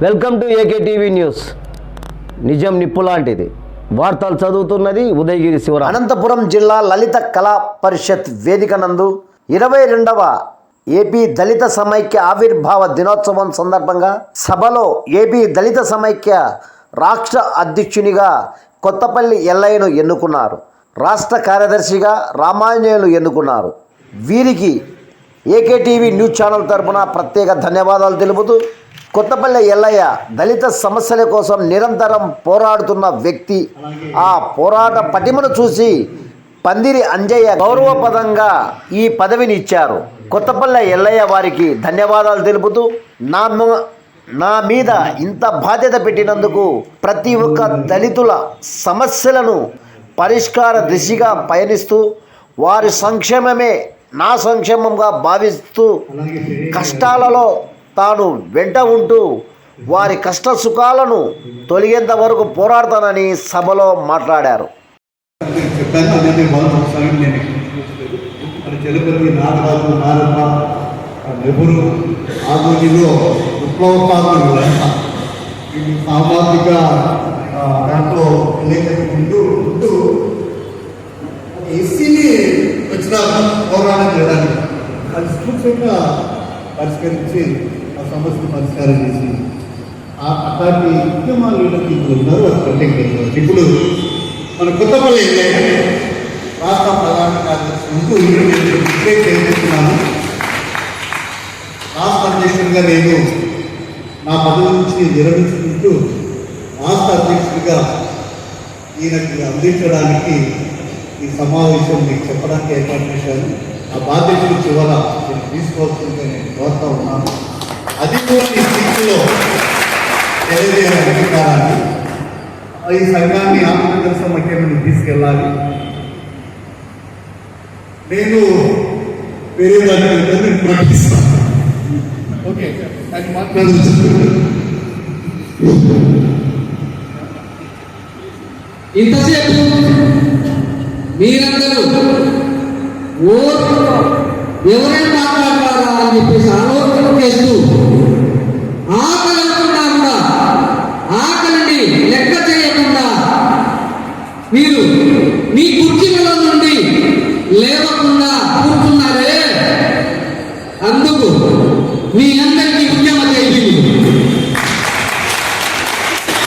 Welcome to AK TV news. నిజం నిప్పు లాంటిది. వార్తలు చదువుతున్నది ఉదయగిరి శివరాం. అనంతపురం జిల్లా లలిత కళా పరిషత్ వేదిక నందు 22వ ఏపీ దళిత సమైక్య ఆవిర్భావ దినోత్సవం సందర్భంగా సభలో ఏపీ దళిత సమైక్య రాష్ట్ర అధ్యక్షునిగా కొత్తపల్లి ఎల్లయ్యను ఎన్నుకున్నారు. రాష్ట్ర కార్యదర్శిగా రామాంజనేయులు ఎన్నుకున్నారు. వీరికి ఏకే టీవీ న్యూస్ ఛానల్ తరపున ప్రత్యేక ధన్యవాదాలు తెలుపుతూ, కొత్తపల్లి ఎల్లయ్య దళిత సమస్యల కోసం నిరంతరం పోరాడుతున్న వ్యక్తి. ఆ పోరాట పటిమను చూసి పందిరి అంజయ్య గౌరవపదంగా ఈ పదవిని ఇచ్చారు. కొత్తపల్లి ఎల్లయ్య వారికి ధన్యవాదాలు తెలుపుతూ, నా మీద ఇంత బాధ్యత పెట్టినందుకు, ప్రతి ఒక్క దళితుల సమస్యలను పరిష్కార దిశగా పయనిస్తూ వారి సంక్షేమమే నా సంక్షేమంగా భావిస్తూ కష్టాలలో తాను వెంట ఉంటూ వారి కష్ట సుఖాలను తొలగేంత వరకు పోరాడతానని సభలో మాట్లాడారు. సామాజిక దాంట్లో ఉంటూ ఎస్సీని వచ్చిన పోరాటం చేయడానికి అది సూక్ష్మంగా పరిష్కరించి ఆ సమస్యను పరిష్కారం చేసి అట్లాంటి ఉద్యమాలు ఉన్నారు. అది ఇప్పుడు మన కొత్తపల్లి రాష్ట్ర ప్రధాన కార్యదర్శి ఉంటూ చేస్తున్నాను. రాష్ట్ర అధ్యక్షుడిగా నేను నా పదవి నుంచి విరమించుకుంటూ రాష్ట్ర అధ్యక్షుడిగా ఈయనకి అందించడానికి ఈ సమావేశం మీకు చెప్పడానికి ఏర్పాటు చేశాను. ఆ బాధ్యతలు చివర నేను తీసుకోవాల్సిందిగా నేను కోరుతా ఉన్నాను. అది కూడా ఈ స్థితిలో తెలియజేయాలి అధికారాన్ని. ఈ సంఘాన్ని ఆంధ్రప్రదేశ్ సమైక్యంలో తీసుకెళ్ళాలి. నేను పెరిగేదాన్ని ప్రకటిస్తాను. ఓకే, అది ఇంతసేపు మీరందరూ ఎవరైనా మాట్లాడతారా అని చెప్పేసి ఆలోచన చేస్తూ ఆకలి అనుకున్నా కూడా ఆకలిని లెక్క చేయకుండా మీరు మీ కుర్చీల నుండి లేవకుండా కూర్చున్నారే, అందుకు మీ అందరికీ ఉద్యమ చేయండి.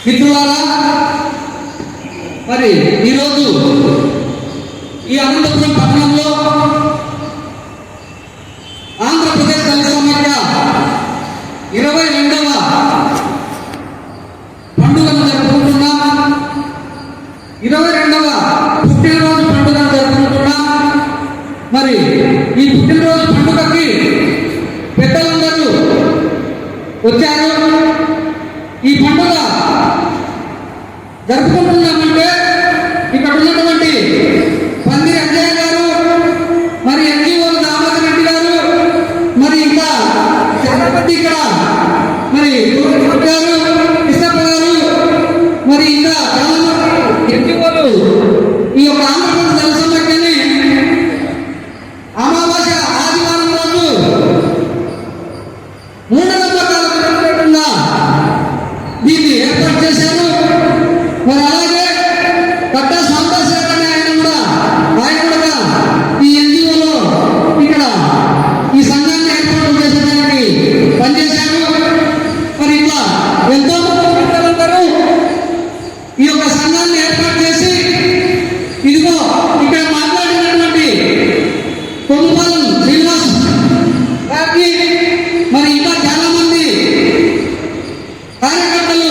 మిత్రులారా, మరి ఈరోజు ఈ అనంతపురం పట్టణంలో ఆంధ్రప్రదేశ్ దళిత సమైక్య 22వ పండుగను జరుపుకుంటున్నాం. 22వ పుట్టినరోజు పండుగను జరుపుకుంటున్నాం. మరి ఈ పుట్టినరోజు పండుగకి పెద్దలందరూ వచ్చారు. ఈ పండుగ జరుపుకుంటున్నామంటే ఇక్కడ ఉన్నటువంటి పందిరి అంజయ్య గారు, మరి ఎన్జీఓలు దామోదర్ రెడ్డి గారు, మరి ఇంకా చాలా మంది ఇక్కడ మరి గారు, కృష్ణప్ప గారు, మరి ఇంకా చాలా మంది ఎన్జీఓలు ఈ యొక్క ఆంధ్రప్రదేశ్ దళిత సమైక్యని అమావాస్య ఆదివారం రోజు మూఢనమ్మకాలకు విరుద్ధంగా దీన్ని ఏర్పాటు చేశారు. మరి అలాగే కట్టా సాంబశేఖర్ అనే ఆయన కూడా ఈ ఎన్జిఓలో ఇక్కడ ఈ సంఘాన్ని ఏర్పాటు చేసేదానికి పనిచేశారు. మరి ఇట్లా ఎంతో మంది పెద్దలందరూ ఈ యొక్క సంఘాన్ని ఏర్పాటు చేసి ఇదిగో ఇక్కడ మాట్లాడినటువంటి కొనుపాలం శ్రీనివాస్ గారికి, మరి ఇంకా చాలా మంది కార్యకర్తలు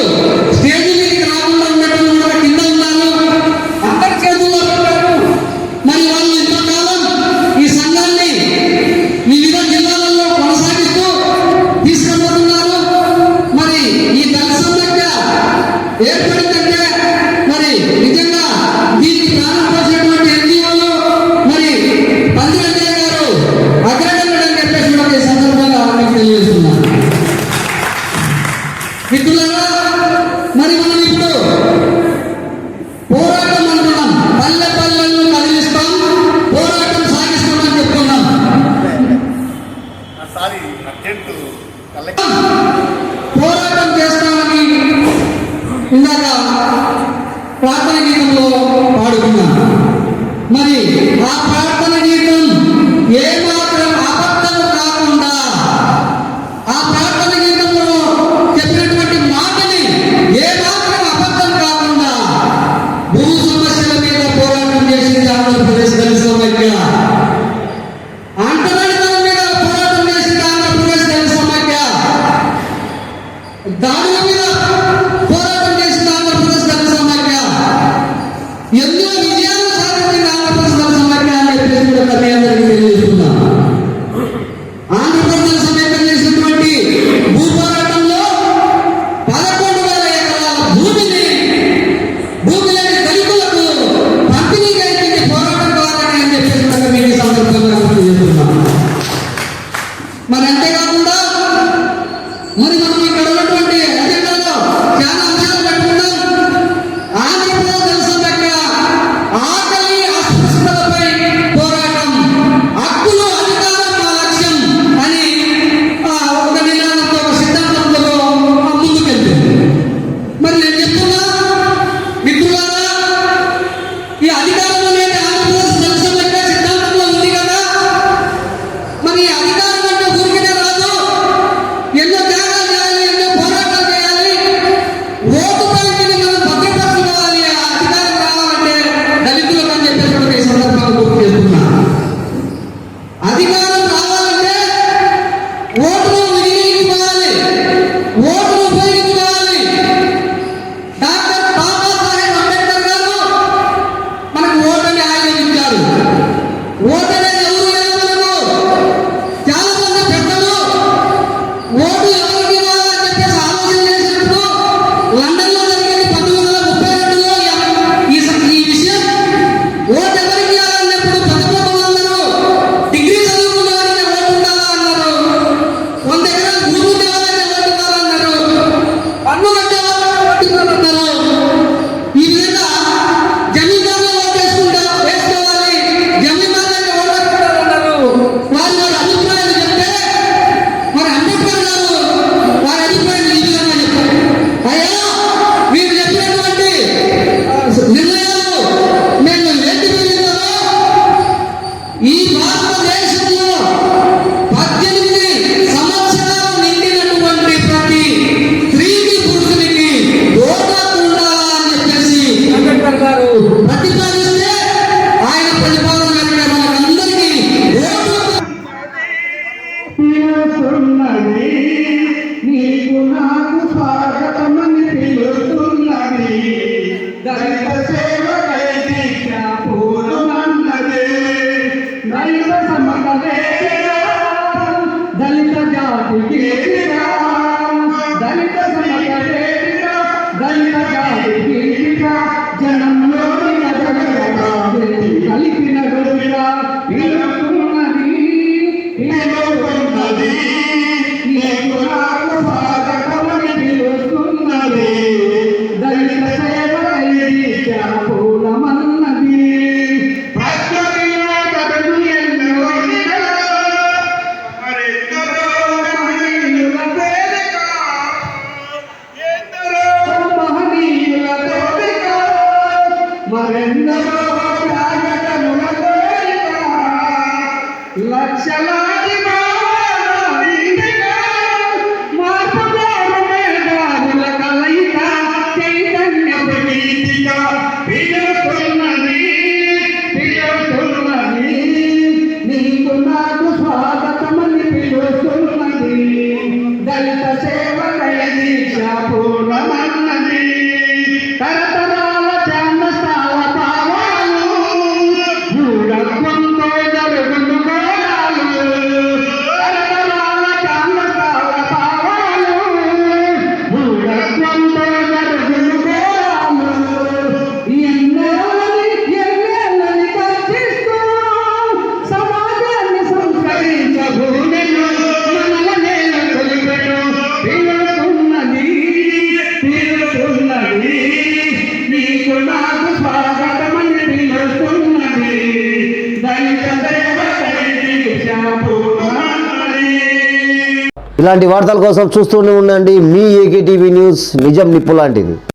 స్టేజ్ మీదకి రాకుండా ఉన్నటువంటి కింద ఉన్నారు. అందరి చేతుల్లో పెట్టారు. మరి వాళ్ళు ఇంతకాలం ఈ సంఘాన్ని వివిధ జిల్లాలలో కొనసాగిస్తూ తీసుకుపోతున్నారు. మరి ఈ దళిత సమైక్య ఏర్పడిందంటే మరి నిజంగా దీనికి ప్రాణం పోసినటువంటి ఎన్జీఓలు మరి పందిరి అంజయ్య గారు అగ్రగణ్యుడు అని చెప్పేసి కూడా ఈ సందర్భంగా మీకు తెలియజేస్తున్నారు. మిత్రులారా, మరి మనం ఇప్పుడు పోరాటం అంటున్నాం. పల్లె పల్లెలను కదిలిస్తాం, పోరాటం సాగిస్తామని చెప్పుకున్నాం. పోరాటం చేస్తాం, ప్రార్థన గీతంలో పాడుకున్నాను. మరి ఆ ప్రార్థన గీతం ఏమాత్రం అబద్ధం కాకుండా ఆ ప్రార్థన గీతంలో చెప్పినటువంటి మాటని ఏమాత్రం అబద్ధం కాకుండా భూ సమస్యల మీద పోరాటం చేసింది ఆంధ్రప్రదేశ్ దళిత సమైక్య. అంటరానితనం మీద పోరాటం చేసింది ఆంధ్రప్రదేశ్ దళిత సమైక్య. దాడుల మీద పోరాటం చేసింది ఆంధ్రప్రదేశ్ దళిత సమైక్య. ఎన్నో విజయాలు సాధించింది ఆంధ్రప్రదేశ్ దళిత సమైక్య అని చెప్పేసి కూడా మీ అందరికీ తెలియజేస్తున్నాను. ఆంధ్రప్రదేశ్ సమైక్య చేసినటువంటి భూ పోరాటంలో 11,000 ఎకరాల భూమి లేని దళితులకు పంపిణీ చేయించింది పోరాటం ద్వారానే అని చెప్పేసి కూడా మీకు ఈ సందర్భంగా గుర్తు చేస్తున్నాను. మరి అంతేకాకుండా మరి మనం ఇక్కడ ఉన్నటువంటి అజెండాలో చాలా అంశాలు పెట్టుకున్నాం. ఆంధ్రప్రదేశ్ దళిత సమైక్య ఆకలి అస్పృశ్యతలపై పోరాటం, హక్కులు అధికారం మా లక్ష్యం అని ఒక నినాదంతో ఒక సిద్ధాంతంతో ముందుకెళ్తుంది. మరి నేను చెప్తున్నా మిత్రులారా, ఈ అధికారం అనేది ఆంధ్రప్రదేశ్ దళిత సమైక్య సిద్ధాంతంలో ఉంది కదా. మరి ఈ అధికారం అంటే ఊరికనే రాదు. ఎన్నో త్యాగాలు చేయాలి, ఎన్నో పోరాటాలు చేయాలి. ఓటు బ్యాంకుని మనం భద్రపరచుకోవాలి. ఆ అధికారం రావాలంటే దళితులకు అని చెప్పేసి కూడా ఈ సందర్భంగా గుర్తు చేస్తున్నా. అధికారం రావాలంటే ఓటును వినియోగించుకోవాలి, ఓటును ఉపయోగించుకోవాలి. డాక్టర్ బాబాసాహెబ్ అంబేద్కర్ గారు మనకు ఓటని ఆయుధం ఇచ్చారు. ఓటు అనేది ఎవరు లేదు మనకు. చాలా మంది పెద్దలు ఓటు ఎవరికి ఇవ్వాలని చెప్పేసి ఆలోచన చేసినప్పుడు లండన్లో జరిగింది 1932లో ఈ విషయం. ఓటు ఎవరికి ఇవ్వాలన్నప్పుడు పెద్దలందరూ డిగ్రీ చదువుకున్న వారికి ఓటు ఉండాలా అన్నారు. 100 ఎకరాలు భూమి ఉండే వాళ్ళకి ఓటు ఇవ్వాలన్నారు. పన్ను కట్టే వాళ్ళకి ఓటు ఇవ్వాలన్నారు. ఈ విధంగా జమీందారులు ఓటు వేసుకోవాలి, జమీందారులకు ఓటు వేసుకోవాలన్నారు. వారి అభిప్రాయాలు చెప్తే మరి అంబేద్కర్ గారు వారి అభిప్రాయాలు ఈ విధంగా చెప్పారు. అయ్యా, మీరు చెప్పినటువంటి నిర్ణయాలు మేము ఏంటి తెలియదు. ఈ భారతదేశంలో 18 సంవత్సరాలు నిండినటువంటి ప్రతి స్త్రీకి పురుషునికి ఓటు హక్కు ఉండాలని చెప్పేసి అంబేద్కర్ గారు ప్రతిపాదిస్తే ఆయన ప్రతిపాదన మేరకు మనకందరికీ ఓటు పిలుస్తున్నది, నీకు నాకు స్వాగతమని పిలుస్తున్నది. దళిత సేవకై దీక్ష పూర్ణమన్నది. దళిత సమకవేదిగా, దళిత జాతికి ఎదిగా, దళిత సమకవేదిగా, దళిత జాతికి ఎదిగా, జనంలోని నగరగా కలిపిన రోజుగా పిలుస్తున్నది, పిలుస్తున్నది. నీకు నాకు స్వాగతమని పిలుస్తున్నది. దళిత సేవకై దీక్ష పూర్ణమన్నది. ప్రకృతిలో కథలు ఎన్నో ఇదిగా, మరెందరో మహనీయుల వేదిక, మహనీయుల వేదిక, మరెందరో త్యాగతనుల కోరిక. లక్షలాది మానవీయులుగా మార్పుదారు మేధావుల కలయిక, చైతన్యపు గీతిక పిలుస్తున్నది, పిలుస్తున్నది. నీకు నాకు స్వాగతమని పిలుస్తున్నది. దళిత సేవకై దీక్ష పూర్ణమన్నది. తరతరాల చాందస్తాల పావాలు, మూఢత్వంతో జరుగును ఘోరాలు. తరతరాల చాందస్తాల పావాలు, మూఢత్వంతో జరుగును ఘోరాలు. ఎన్నేళ్ళని కర్షిస్తూ సమాజాన్ని సంస్కరించబోనెను, మనల నేల కొలిపెను. పిలుస్తున్నది, పిలుస్తున్నది. నీకు నాకు స్వాగతమని పిలుస్తున్నది. దళిత సేవకై దీక్ష పూర్ణమన్నది. ఇలాంటి వార్తల కోసం చూస్తూనే ఉండండి మీ ఏకే టీవీ న్యూస్, నిజం నిప్పు లాంటిది.